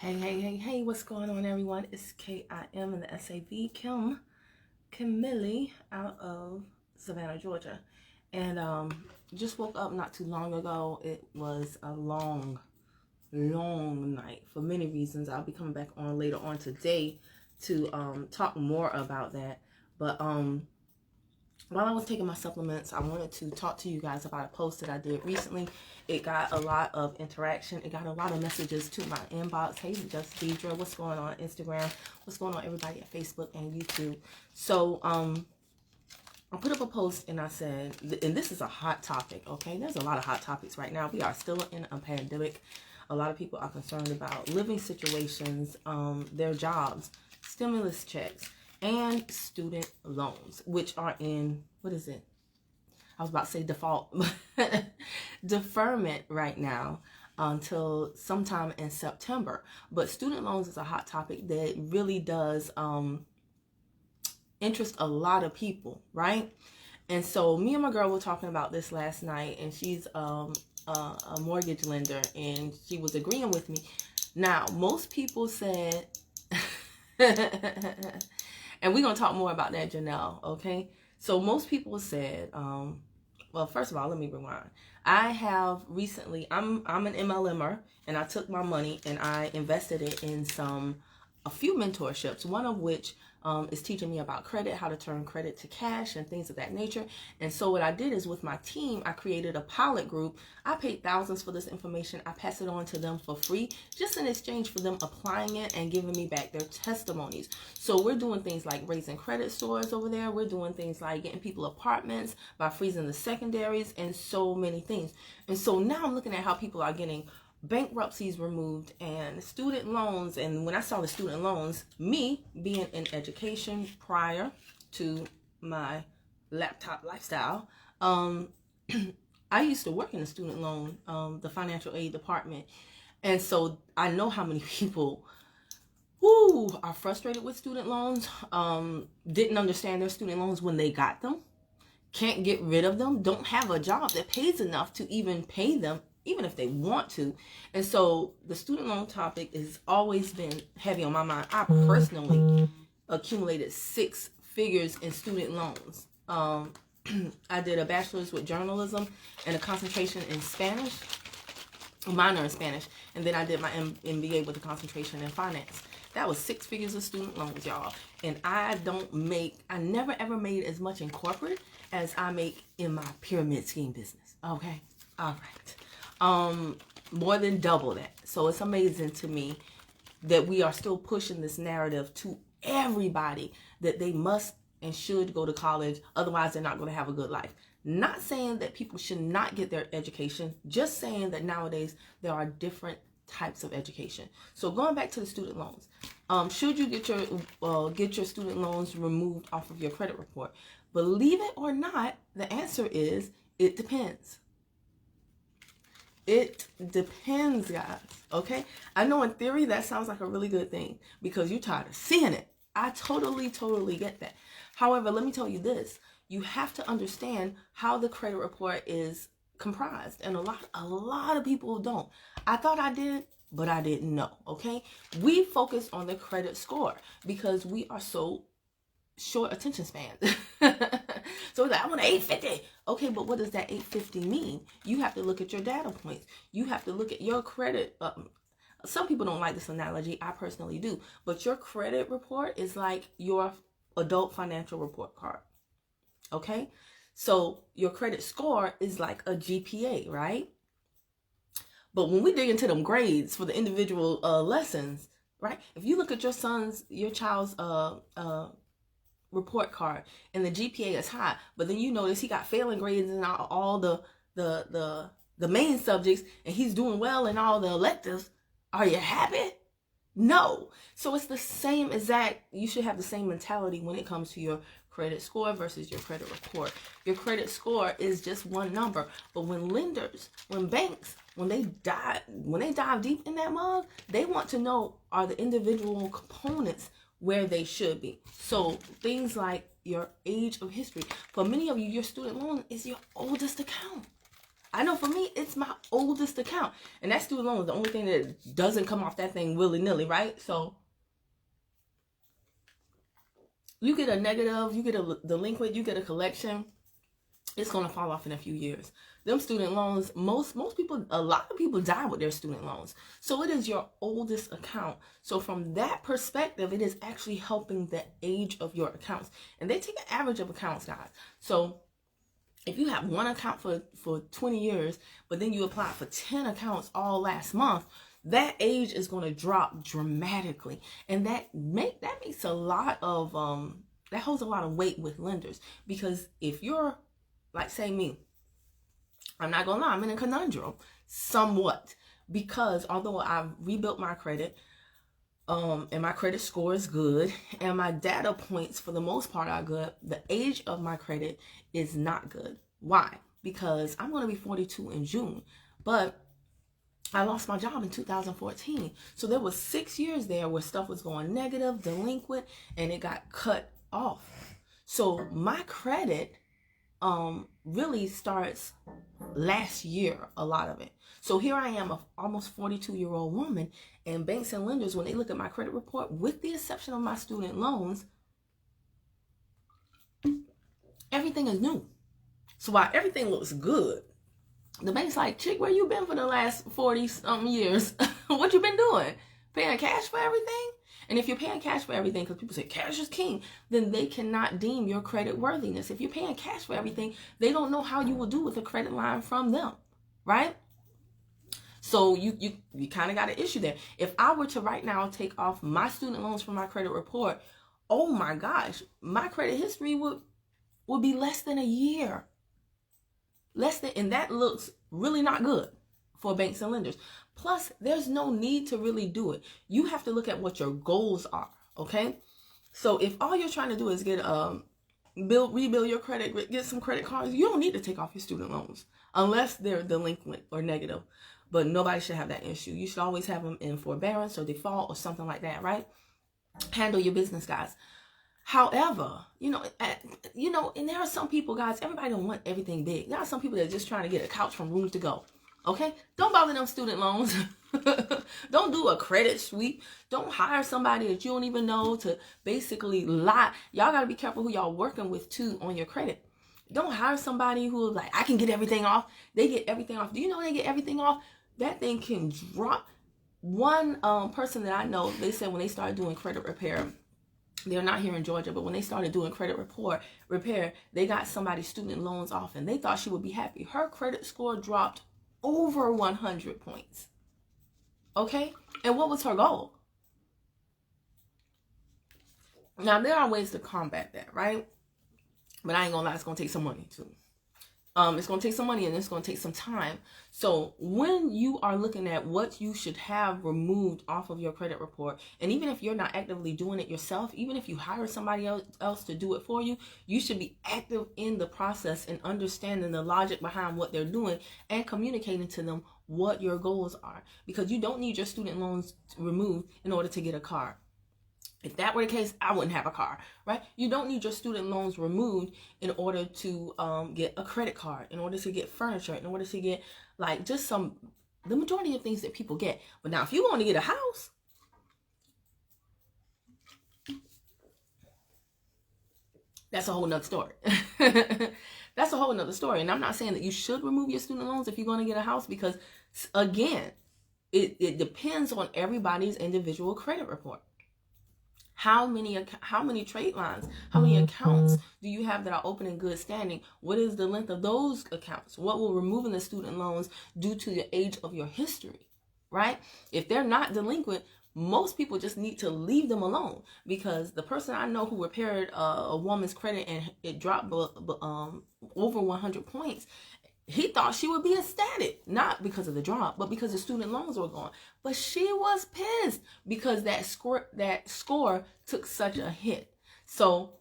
Hey, what's going on, everyone? It's KIM in the SAV, KiMilli out of Savannah, Georgia. And just woke up not too long ago. It was a long night for many reasons. I'll be coming back on later on today to talk more about that. But while I was taking my supplements, I wanted to talk to you guys about a post that I did recently. It got a lot of interaction. It got a lot of messages to my inbox. Hey, just Deidre, what's going on Instagram? What's going on, everybody at Facebook and YouTube? So, I put up a post and I said, and this is a hot topic, okay? There's a lot of hot topics right now. We are still in a pandemic. A lot of people are concerned about living situations, their jobs, stimulus checks, and student loans, which are in, what is it? I was about to say default, deferment right now until sometime in September. But student loans is a hot topic that really does interest a lot of people, right? And so me and my girl were talking about this last night, and she's a mortgage lender, and she was agreeing with me. Now, most people said, and we're going to talk more about that, Janelle, okay? So most people said, well, first of all, let me rewind. I have recently, I'm an MLMer, and I took my money and I invested it in a few mentorships, one of which is teaching me about credit, how to turn credit to cash and things of that nature. And so what I did is with my team, I created a pilot group. I paid thousands for this information. I passed it on to them for free, just in exchange for them applying it and giving me back their testimonies. So we're doing things like raising credit scores over there. We're doing things like getting people apartments by freezing the secondaries and so many things. And so now I'm looking at how people are getting bankruptcies removed and student loans. And when I saw the student loans, me being in education prior to my laptop lifestyle, I used to work in the student loan, the financial aid department. And so I know how many people who are frustrated with student loans, didn't understand their student loans when they got them, can't get rid of them, don't have a job that pays enough to even pay them, even if they want to. And so the student loan topic has always been heavy on my mind. I personally accumulated 6 figures in student loans. I did a bachelor's with journalism and a concentration in Spanish, a minor in Spanish, and then I did my MBA with a concentration in finance. That was 6 figures of student loans, y'all. And I never ever made as much in corporate as I make in my pyramid scheme business. Okay, all right. More than double that. So it's amazing to me that we are still pushing this narrative to everybody that they must and should go to college, otherwise they're not going to have a good life. Not saying that people should not get their education, just saying that nowadays there are different types of education. So going back to the student loans, should you get your student loans removed off of your credit report? Believe it or not, the answer is it depends. It depends, guys, okay? I know in theory that sounds like a really good thing because you're tired of seeing it. I totally get that. However, let me tell you this. You have to understand how the credit report is comprised, and a lot of people don't. I thought I did, but I didn't know, okay? We focus on the credit score because we are so short attention span. So it's like, I want an 850. Okay, but what does that 850 mean? You have to look at your data points. You have to look at your credit. Some people don't like this analogy. I personally do. But your credit report is like your adult financial report card. Okay? So your credit score is like a GPA, right? But when we dig into them grades for the individual lessons, right? If you look at your child's report card and the GPA is high, but then you notice he got failing grades in all the main subjects and he's doing well in all the electives, are you happy? No. So it's the same exact, you should have the same mentality when it comes to your credit score versus your credit report. Your credit score is just one number, but when banks, when they dive deep in that mug, they want to know, are the individual components where they should be. So things like your age of history. For many of you, your student loan is your oldest account. I know for me, it's my oldest account. And that student loan is the only thing that doesn't come off that thing willy-nilly, right? So you get a negative, you get a delinquent, you get a collection, it's going to fall off in a few years. Them student loans, most people, a lot of people die with their student loans. So it is your oldest account. So from that perspective, it is actually helping the age of your accounts. And they take an average of accounts, guys. So if you have one account for 20 years, but then you apply for 10 accounts all last month, that age is going to drop dramatically. And that makes a lot of, that holds a lot of weight with lenders. Because if you're, like say me, I'm not going to lie, I'm in a conundrum somewhat. Because although I've rebuilt my credit, and my credit score is good, and my data points for the most part are good, the age of my credit is not good. Why? Because I'm going to be 42 in June, but I lost my job in 2014. So there was 6 years there where stuff was going negative, delinquent, and it got cut off. So my credit really starts last year, a lot of it. So here I am, a almost 42-year-old woman, and banks and lenders, when they look at my credit report, with the exception of my student loans, everything is new. So while everything looks good, the bank's like, chick, where you been for the last 40-something years? What you been doing? Paying cash for everything? And if you're paying cash for everything, because people say cash is king, then they cannot deem your credit worthiness. If you're paying cash for everything, they don't know how you will do with a credit line from them, right? So you kind of got an issue there. If I were to right now take off my student loans from my credit report, oh my gosh, my credit history would be less than a year. And that looks really not good for banks and lenders. Plus, there's no need to really do it. You have to look at what your goals are, okay? So if all you're trying to do is get rebuild your credit, get some credit cards, you don't need to take off your student loans unless they're delinquent or negative. But nobody should have that issue. You should always have them in forbearance or default or something like that, right? Handle your business, guys. However, and there are some people, guys, everybody don't want everything big. There are some people that are just trying to get a couch from Rooms to Go. Okay? Don't bother them student loans. Don't do a credit sweep. Don't hire somebody that you don't even know to basically lie. Y'all got to be careful who y'all working with, too, on your credit. Don't hire somebody who is like, I can get everything off. They get everything off. Do you know they get everything off? That thing can drop. One person that I know, they said when they started doing credit repair, they're not here in Georgia, but when they started doing credit repair, they got somebody's student loans off, and they thought she would be happy. Her credit score dropped over 100 points. Okay? And what was her goal? Now, there are ways to combat that, right? But I ain't gonna lie, it's gonna take some money too. It's gonna take some money and it's gonna take some time. So when you are looking at what you should have removed off of your credit report, and even if you're not actively doing it yourself, even if you hire somebody else to do it for you, you should be active in the process and understanding the logic behind what they're doing and communicating to them what your goals are. Because you don't need your student loans removed in order to get a car. If that were the case, I wouldn't have a car, right? You don't need your student loans removed in order to get a credit card, in order to get furniture, in order to get like just the majority of things that people get. But now if you want to get a house, that's a whole nother story. That's a whole nother story. And I'm not saying that you should remove your student loans if you're going to get a house, because again, it depends on everybody's individual credit report. How many trade lines, how many accounts do you have that are open in good standing? What is the length of those accounts? What will removing the student loans do to the age of your history, right? If they're not delinquent, most people just need to leave them alone, because the person I know who repaired a woman's credit and it dropped over 100 points, he thought she would be ecstatic, not because of the drop, but because the student loans were gone. But she was pissed because that score took such a hit. So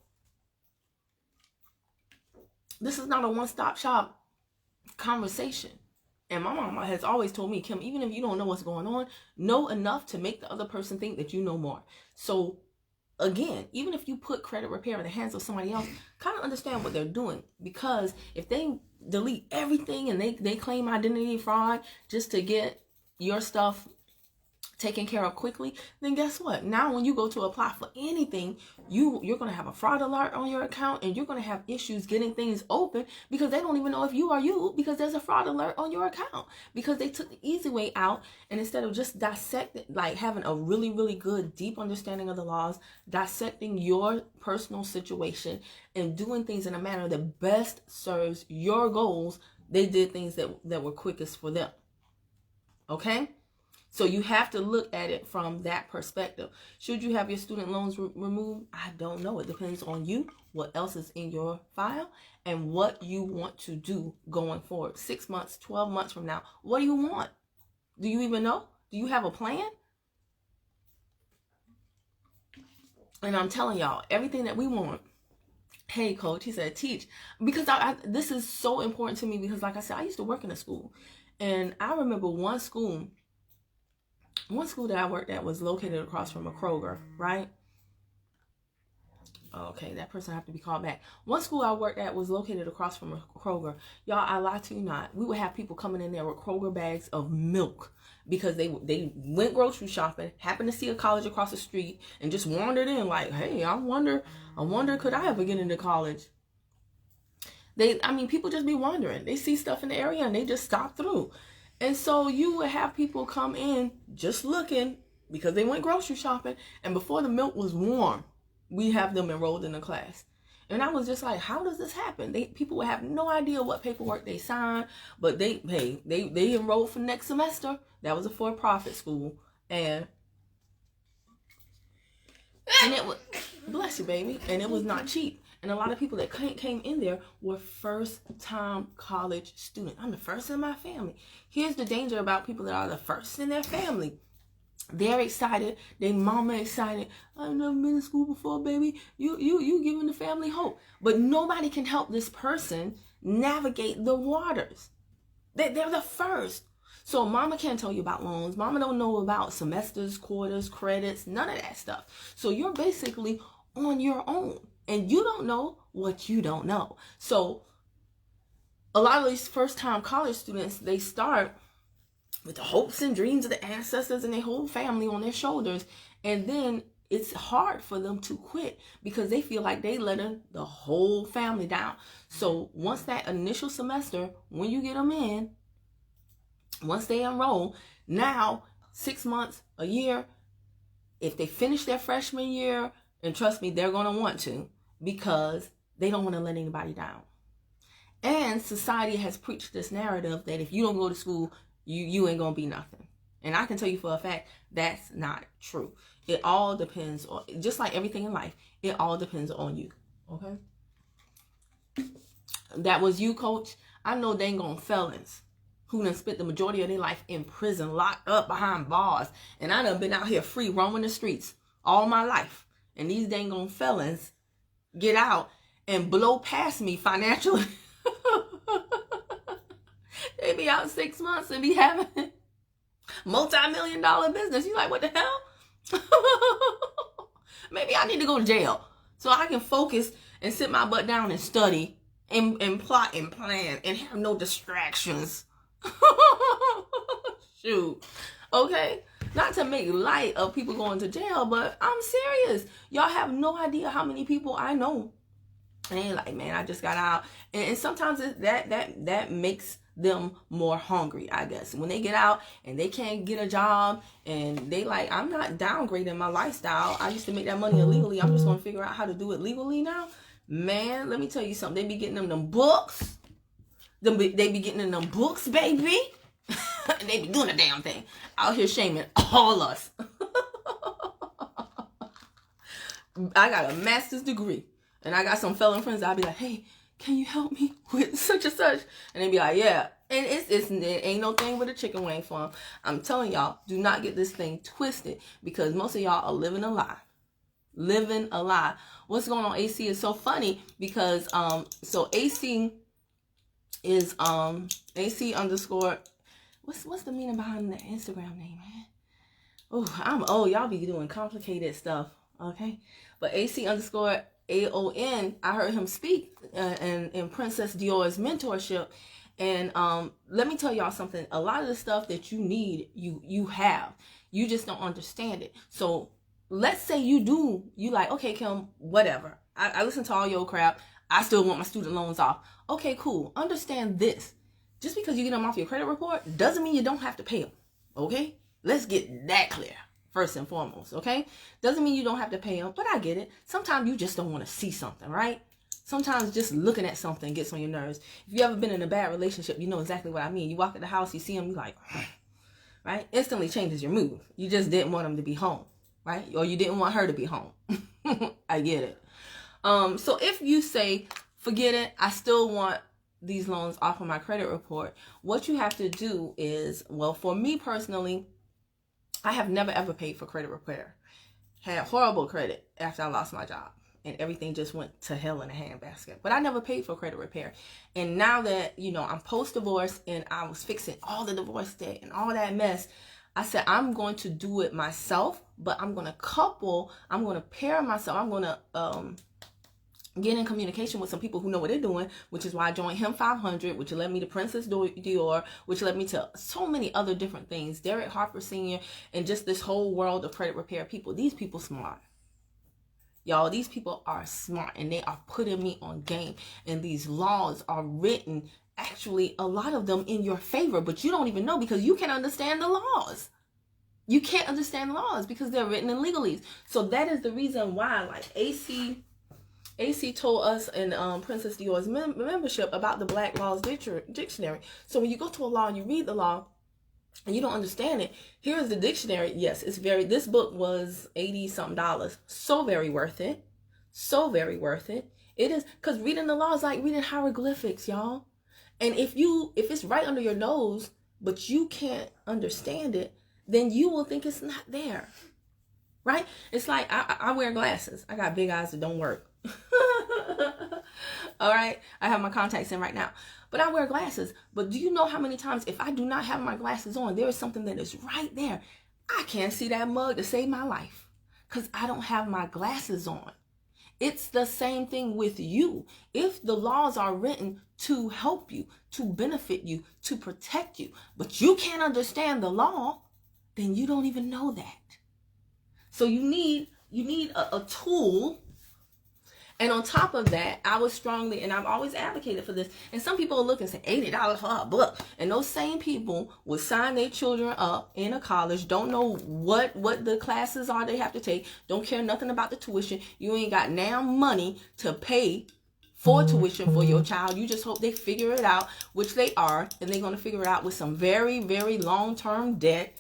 this is not a one-stop shop conversation. And my mama has always told me, Kim, even if you don't know what's going on, know enough to make the other person think that you know more. So again, even if you put credit repair in the hands of somebody else, kind of understand what they're doing. Because if they delete everything, and they claim identity fraud just to get your stuff taken care of quickly, then guess what? Now when you go to apply for anything, you're going to have a fraud alert on your account, and you're going to have issues getting things open because they don't even know if you are you, because there's a fraud alert on your account, because they took the easy way out. And instead of just dissecting, like having a really, really good, deep understanding of the laws, dissecting your personal situation and doing things in a manner that best serves your goals, they did things that were quickest for them. Okay? So you have to look at it from that perspective. Should you have your student loans removed? I don't know. It depends on you, what else is in your file, and what you want to do going forward. 6 months, 12 months from now, what do you want? Do you even know? Do you have a plan? And I'm telling y'all, everything that we want. Hey, coach, he said, teach. Because this is so important to me, because like I said, I used to work in a school. And I remember one school that I worked at was located across from a Kroger, right? Okay, that person have to be called back. One school I worked at was located across from a Kroger. Y'all, I lie to you not. We would have people coming in there with Kroger bags of milk because they went grocery shopping, happened to see a college across the street, and just wandered in like, hey, I wonder, could I ever get into college? People just be wondering. They see stuff in the area and they just stop through. And so you would have people come in just looking because they went grocery shopping, and before the milk was warm, we have them enrolled in the class. And I was just like, how does this happen? People would have no idea what paperwork they signed, but they enrolled for next semester. That was a for-profit school, and it was, bless you, baby, and it was not cheap. And a lot of people that came in there were first-time college students. I'm the first in my family. Here's the danger about people that are the first in their family. They're excited. Their mama excited. I've never been to school before, baby. You giving the family hope. But nobody can help this person navigate the waters. They're the first. So mama can't tell you about loans. Mama don't know about semesters, quarters, credits, none of that stuff. So you're basically on your own. And you don't know what you don't know. So a lot of these first-time college students, they start with the hopes and dreams of the ancestors and their whole family on their shoulders. And then it's hard for them to quit because they feel like they letting the whole family down. So once that initial semester, when you get them in, once they enroll, now 6 months, a year, if they finish their freshman year, and trust me, they're going to want to, because they don't want to let anybody down. And society has preached this narrative that if you don't go to school, you ain't going to be nothing. And I can tell you for a fact, that's not true. It all depends on, just like everything in life, it all depends on you. Okay? That was you, coach. I know dang on felons who done spent the majority of their life in prison, locked up behind bars. And I done been out here free, roaming the streets all my life. And these dang on felons get out and blow past me financially. They be out 6 months and be having multi-million-dollar business. You like, what the hell? Maybe I need to go to jail so I can focus and sit my butt down and study and plot and plan and have no distractions. Shoot. Okay? Not to make light of people going to jail, but I'm serious. Y'all have no idea how many people I know. And they're like, man, I just got out. And sometimes that makes them more hungry, I guess. When they get out and they can't get a job and they like, I'm not downgrading my lifestyle. I used to make that money illegally. I'm just going to figure out how to do it legally now. Man, let me tell you something. They be getting them books. They be getting them books, baby. They be doing the damn thing. Out here shaming all us. I got a master's degree. And I got some fellow friends that I'll be like, hey, can you help me with such and such? And they be like, yeah. And it ain't no thing with a chicken wing farm. I'm telling y'all, do not get this thing twisted, because most of y'all are living a lie. Living a lie. What's going on, AC, is so funny because so AC is AC underscore, what's the meaning behind the Instagram name, man? Oh, I'm old. Y'all be doing complicated stuff, okay? But AC underscore AON, I heard him speak in Princess Dior's mentorship. And let me tell y'all something. A lot of the stuff that you need, you have. You just don't understand it. So let's say you like, okay, Kim, whatever. I listen to all your crap. I still want my student loans off. Okay, cool. Understand this. Just because you get them off your credit report doesn't mean you don't have to pay them. Okay? Let's get that clear first and foremost. Okay? Doesn't mean you don't have to pay them, but I get it. Sometimes you just don't want to see something, right? Sometimes just looking at something gets on your nerves. If you ever been in a bad relationship, you know exactly what I mean. You walk in the house, you see them, you like, right? Instantly changes your mood. You just didn't want them to be home, right? Or you didn't want her to be home. I get it. So if you say, forget it, I still want these loans off of my credit report, what you have to do is, well, for me personally, I have never ever paid for credit repair. Had horrible credit after I lost my job, and everything just went to hell in a handbasket. But I never paid for credit repair. And now that, you know, I'm post-divorce and I was fixing all the divorce debt and all that mess, I said, I'm going to do it myself, but I'm going to pair myself. I'm going to get in communication with some people who know what they're doing, which is why I joined Him 500, which led me to Princess Dior, which led me to so many other different things. Derek Harper Sr. and just this whole world of credit repair people. These people smart. Y'all, these people are smart, and they are putting me on game. And these laws are written, actually, a lot of them in your favor, but you don't even know because you can't understand the laws. You can't understand the laws because they're written in legalese. So that is the reason why, like, AC told us in Princess Dior's membership about the Black Laws Dictionary. So when you go to a law and you read the law and you don't understand it, here's the dictionary. Yes, this book was $80-something. So very worth it. So very worth it. It is, because reading the law is like reading hieroglyphics, y'all. And if it's right under your nose, but you can't understand it, then you will think it's not there. Right? It's like I wear glasses. I got big eyes that don't work. All right, I have my contacts in right now, but I wear glasses. But do you know how many times if I do not have my glasses on, there is something that is right there, I can't see that mug to save my life because I don't have my glasses on. It's the same thing with you. If the laws are written to help you, to benefit you, to protect you, but you can't understand the law, then you don't even know that. So you need a tool. And on top of that, I was strongly, and I've always advocated for this, and some people will look and say $80 for a book. And those same people will sign their children up in a college, don't know what the classes are they have to take, don't care nothing about the tuition. You ain't got now money to pay for tuition for your child. You just hope they figure it out, which they are, and they're going to figure it out with some very, very long-term debt.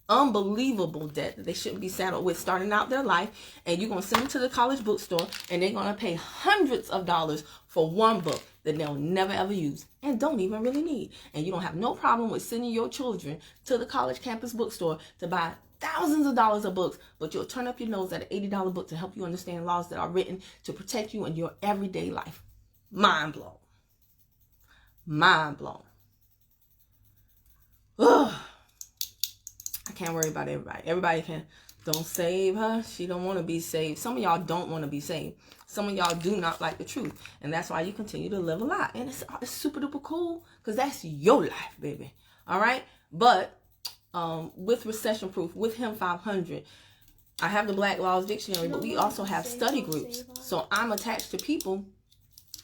Unbelievable debt that they shouldn't be saddled with starting out their life. And you're going to send them to the college bookstore and they're going to pay hundreds of dollars for one book that they'll never ever use and don't even really need. And you don't have no problem with sending your children to the college campus bookstore to buy thousands of dollars of books, but you'll turn up your nose at an $80 book to help you understand laws that are written to protect you in your everyday life. Mind blown. Mind blown. Ugh. I can't worry about everybody. Everybody don't save her. She don't want to be saved. Some of y'all don't want to be saved. Some of y'all do not like the truth. And that's why you continue to live a lie. And it's super duper cool because that's your life, baby. All right. But with Recession Proof, with Him 500, I have the Black Laws Dictionary, but we also have study groups. So I'm attached to people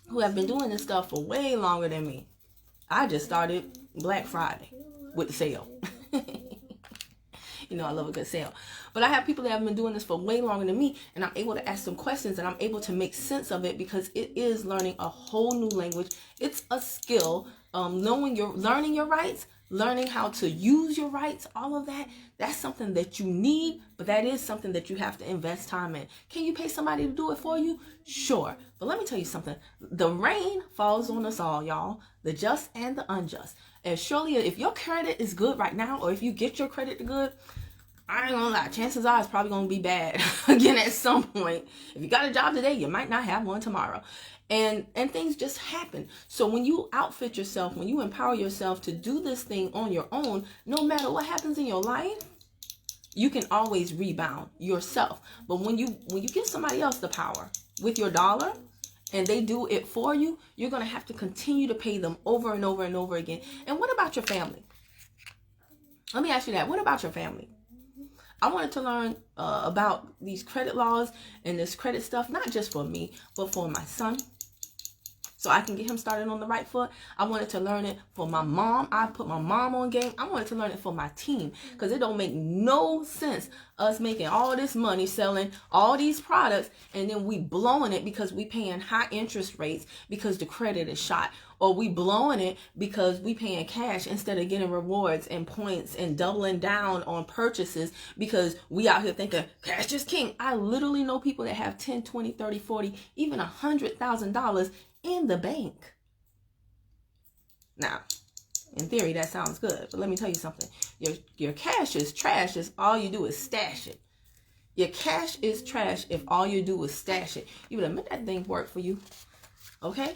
who have been doing this stuff for way longer than me. I just started Black Friday with the sale. You know, I love a good sale. But I have people that have been doing this for way longer than me, and I'm able to ask them questions, and I'm able to make sense of it because it is learning a whole new language. It's a skill. Learning your rights, learning how to use your rights, all of that, that's something that you need, but that is something that you have to invest time in. Can you pay somebody to do it for you? Sure. But let me tell you something. The rain falls on us all, y'all, the just and the unjust. And surely if your credit is good right now, or if you get your credit good, I ain't gonna lie, chances are it's probably gonna be bad again at some point. If you got a job today, you might not have one tomorrow. And things just happen. So when you outfit yourself, when you empower yourself to do this thing on your own, no matter what happens in your life, you can always rebound yourself. But when you give somebody else the power, with your dollar and they do it for you, you're going to have to continue to pay them over and over and over again. And what about your family? Let me ask you that. What about your family? I wanted to learn about these credit laws and this credit stuff, not just for me, but for my son, so I can get him started on the right foot. I wanted to learn it for my mom. I put my mom on game. I wanted to learn it for my team, because it don't make no sense us making all this money selling all these products and then we blowing it because we paying high interest rates because the credit is shot, or we blowing it because we paying cash instead of getting rewards and points and doubling down on purchases because we out here thinking cash is king. I literally know people that have 10, 20, 30, 40, even $100,000 in the bank. Now, in theory, that sounds good, but let me tell you something. Your cash is trash if all you do is stash it. Your cash is trash if all you do is stash it. You better make that thing work for you. Okay?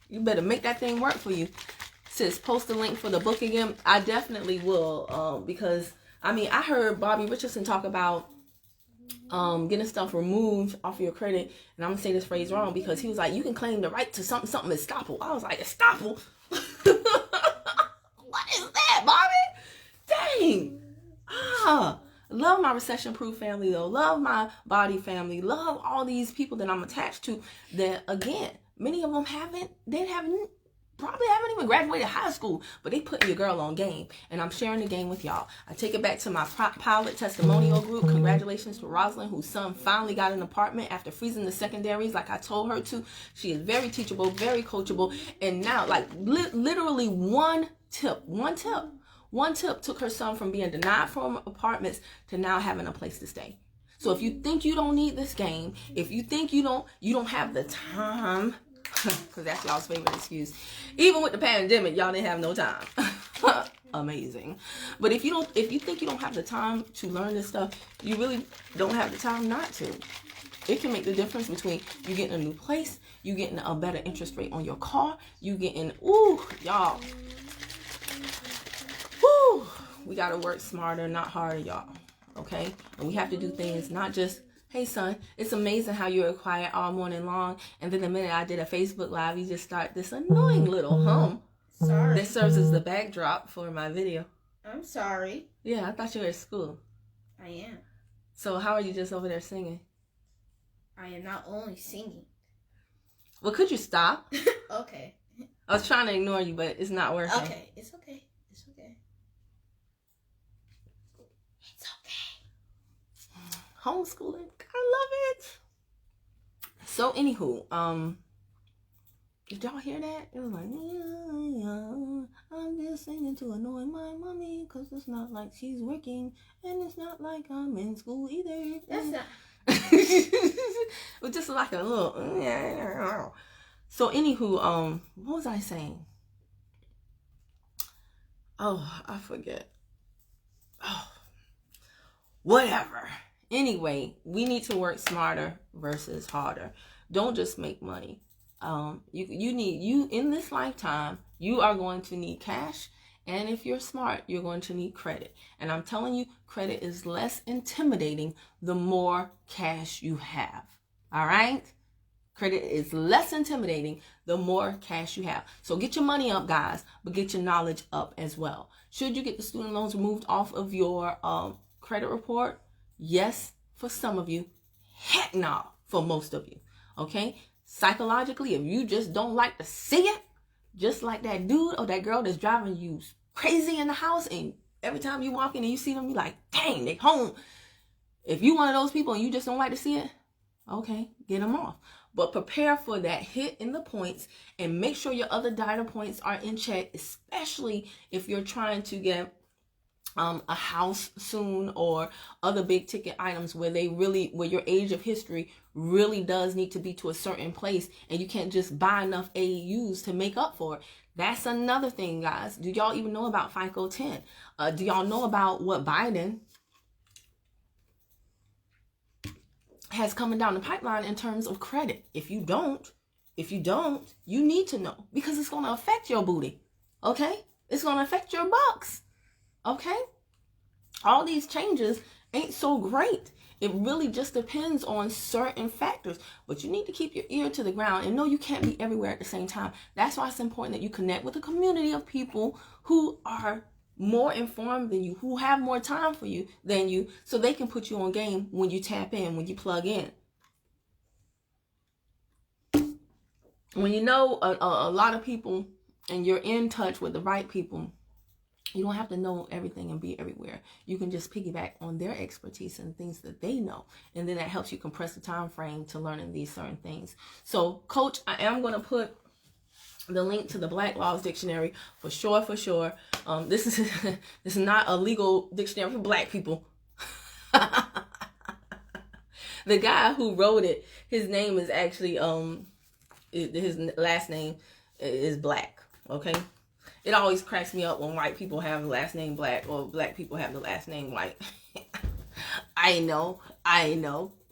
You better make that thing work for you. Sis, post the link for the book again. I definitely will, because, I mean, I heard Bobby Richardson talk about getting stuff removed off of your credit, and I'm gonna say this phrase wrong, because he was like, you can claim the right to something estoppel. I was like, estoppel? What is that, Bobby? Dang. Love my recession proof family though. Love my body family. Love all these people that I'm attached to that, again, many of them probably haven't even graduated high school, but they putting your girl on game, and I'm sharing the game with y'all. I take it back to my pilot testimonial group. Congratulations to Rosalind, whose son finally got an apartment after freezing the secondaries like I told her to. She is very teachable, very coachable, and now, like, literally one tip took her son from being denied from apartments to now having a place to stay. So if you think you don't need this game, if you think you don't have the time, because that's y'all's favorite excuse. Even with the pandemic, y'all didn't have no time. Amazing. But if you think you don't have the time to learn this stuff, you really don't have the time not to. It can make the difference between you getting a new place, you getting a better interest rate on your car, you getting, y'all. We got to work smarter, not harder, y'all. Okay? And we have to do things not just, hey, son, it's amazing how you were quiet all morning long, and then the minute I did a Facebook Live, you just start this annoying little hum. Sorry. That serves as the backdrop for my video. I'm sorry. Yeah, I thought you were at school. I am. So how are you just over there singing? I am not only singing. Well, could you stop? Okay. I was trying to ignore you, but it's not working. Okay, it's okay. It's okay. It's okay. Homeschooling. I love it. So, anywho, did y'all hear that? It was like, I'm just singing to annoy my mommy, because it's not like she's working, and it's not like I'm in school either. That's not. It was just like a little. So, anywho, what was I saying? Oh, I forget. Oh, whatever. Anyway, we need to work smarter versus harder. Don't just make money. You in this lifetime, you are going to need cash, and if you're smart, you're going to need credit. And I'm telling you, credit is less intimidating the more cash you have. All right? Credit is less intimidating the more cash you have. So get your money up, guys, but get your knowledge up as well. Should you get the student loans removed off of your credit report? Yes, for some of you. Heck no, for most of you. Okay? Psychologically, if you just don't like to see it, just like that dude or that girl that's driving you crazy in the house, and every time you walk in and you see them, you're like, dang, they home. If you one of those people and you just don't like to see it, okay, get them off. But prepare for that hit in the points, and make sure your other data points are in check, especially if you're trying to get a house soon, or other big ticket items where your age of history really does need to be to a certain place, and you can't just buy enough AUs to make up for it. That's another thing, guys. Do y'all even know about FICO 10? Do y'all know about what Biden has coming down the pipeline in terms of credit? If you don't, you need to know, because it's going to affect your booty. Okay? It's going to affect your bucks. Okay? All these changes ain't so great It really just depends on certain factors, but you need to keep your ear to the ground and know you can't be everywhere at the same time. That's why it's important that you connect with a community of people who are more informed than you, who have more time for you than you, so they can put you on game when you tap in, when you plug in. When you know a lot of people and you're in touch with the right people, you don't have to know everything and be everywhere. You can just piggyback on their expertise and things that they know. And then that helps you compress the time frame to learning these certain things. So, Coach, I am going to put the link to the Black Laws Dictionary for sure. This is not a legal dictionary for Black people. The guy who wrote it, his name is actually, his last name is Black, okay? It always cracks me up when white people have the last name Black or Black people have the last name White. I know,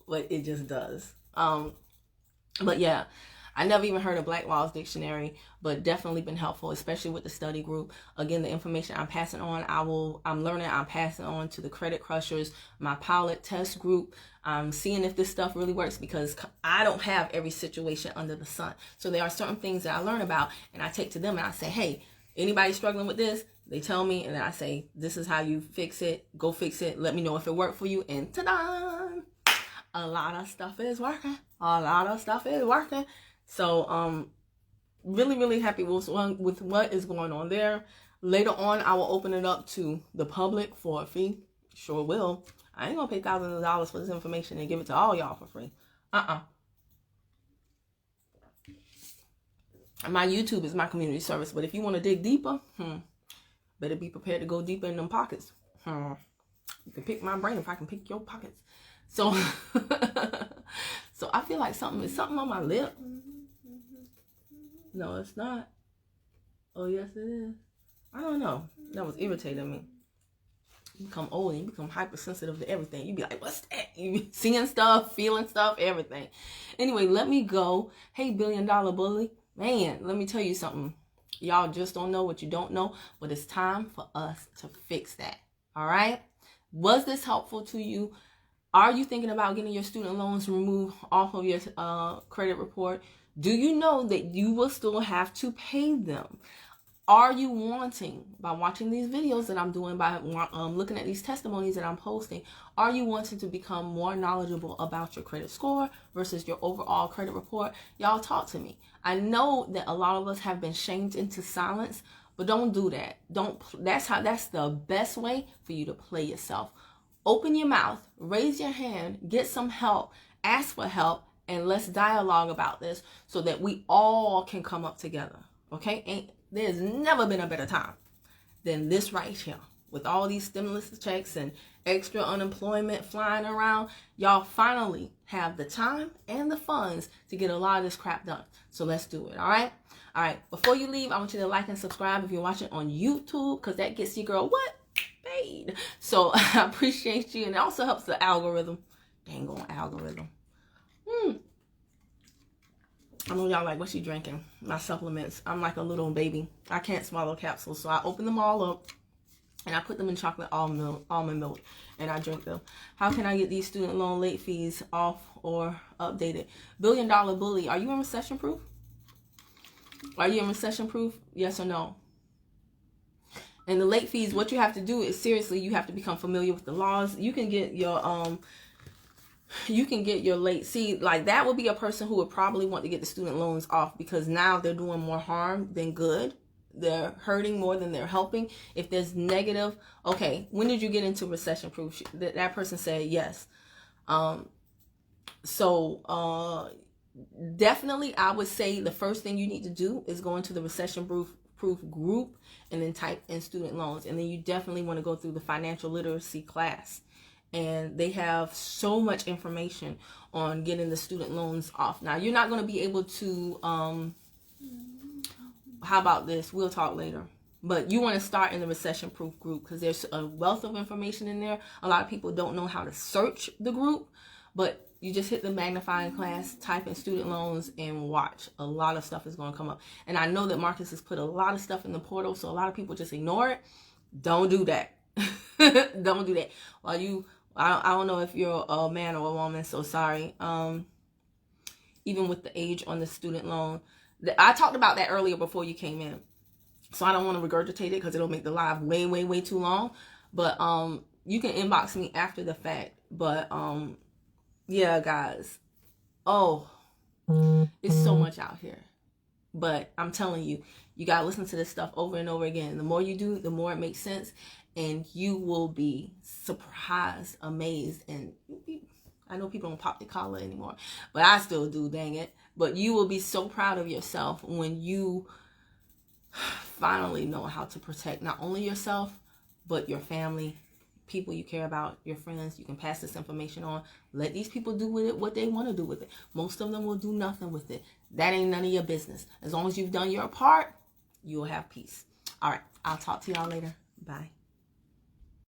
but it just does. But yeah, I never even heard of Black Laws Dictionary, but definitely been helpful, especially with the study group. Again, the information I'm passing on, I'm passing on to the Credit Crushers, my pilot test group. I'm seeing if this stuff really works, because I don't have every situation under the sun. So there are certain things that I learn about and I take to them and I say, hey, anybody struggling with this? They tell me, and then I say, this is how you fix it. Go fix it. Let me know if it worked for you. And ta-da! A lot of stuff is working. So, really, really happy with what is going on there. Later on, I will open it up to the public for a fee. Sure will. I ain't gonna pay thousands of dollars for this information and give it to all y'all for free. My YouTube is my community service, but if you want to dig deeper, better be prepared to go deeper in them pockets. You can pick my brain if I can pick your pockets. So, so I feel like something on my lip. No, it's not. Oh, yes, it is. I don't know. That was irritating me. You become old and you become hypersensitive to everything. You be like, what's that? You be seeing stuff, feeling stuff, everything. Anyway, let me go. Hey, $1 billion bully. Man, let me tell you something. Y'all just don't know what you don't know, but it's time for us to fix that. All right? Was this helpful to you? Are you thinking about getting your student loans removed off of your credit report? Do you know that you will still have to pay them? Are you wanting, by watching these videos that I'm doing, by looking at these testimonies that I'm posting, are you wanting to become more knowledgeable about your credit score versus your overall credit report? Y'all talk to me. I know that a lot of us have been shamed into silence, but don't do that. That's the best way for you to play yourself. Open your mouth, raise your hand, get some help, ask for help, and let's dialogue about this so that we all can come up together. Okay? There's never been a better time than this right here. With all these stimulus checks and extra unemployment flying around, y'all finally have the time and the funds to get a lot of this crap done. So let's do it, all right? All right, before you leave, I want you to like and subscribe if you're watching on YouTube, because that gets your girl what? Paid. So I appreciate you, and it also helps the algorithm. Dang on algorithm. I know y'all like, what's she drinking? My supplements. I'm like a little baby. I can't swallow capsules, so I open them all up and I put them in chocolate almond milk, and I drink them. How can I get these student loan late fees off or updated? $1 billion bully, are you in recession proof? Are you in recession proof? Yes or no? And the late fees, what you have to do is, seriously, you have to become familiar with the laws. You can get your late. See, like, that would be a person who would probably want to get the student loans off, because now they're doing more harm than good. They're hurting more than they're helping. If there's negative, okay, when did you get into recession proof? That person said yes. Definitely I would say the first thing you need to do is go into the recession proof group and then type in student loans. And then you definitely want to go through the financial literacy class. And they have so much information on getting the student loans off. Now, you're not going to be able to, how about this? We'll talk later. But you want to start in the recession-proof group, because there's a wealth of information in there. A lot of people don't know how to search the group, but you just hit the magnifying glass, type in student loans, and watch. A lot of stuff is going to come up. And I know that Marcus has put a lot of stuff in the portal, so a lot of people just ignore it. Don't do that. Don't do that. While you I don't know if you're a man or a woman, so sorry. Even with the age on the student loan, I talked about that earlier before you came in, so I don't want to regurgitate it because it'll make the live way too long. But you can inbox me after the fact. But yeah, guys. Oh, it's so much out here. But I'm telling you, you gotta listen to this stuff over and over again. The more you do, the more it makes sense, and you will be surprised, amazed, and I know people don't pop the collar anymore, but I still do, dang it. But you will be so proud of yourself when you finally know how to protect not only yourself, but your family, people you care about, your friends. You can pass this information on. Let these people do with it what they want to do with it. Most of them will do nothing with it. That ain't none of your business. As long as you've done your part, you'll have peace. All right, I'll talk to y'all later. Bye.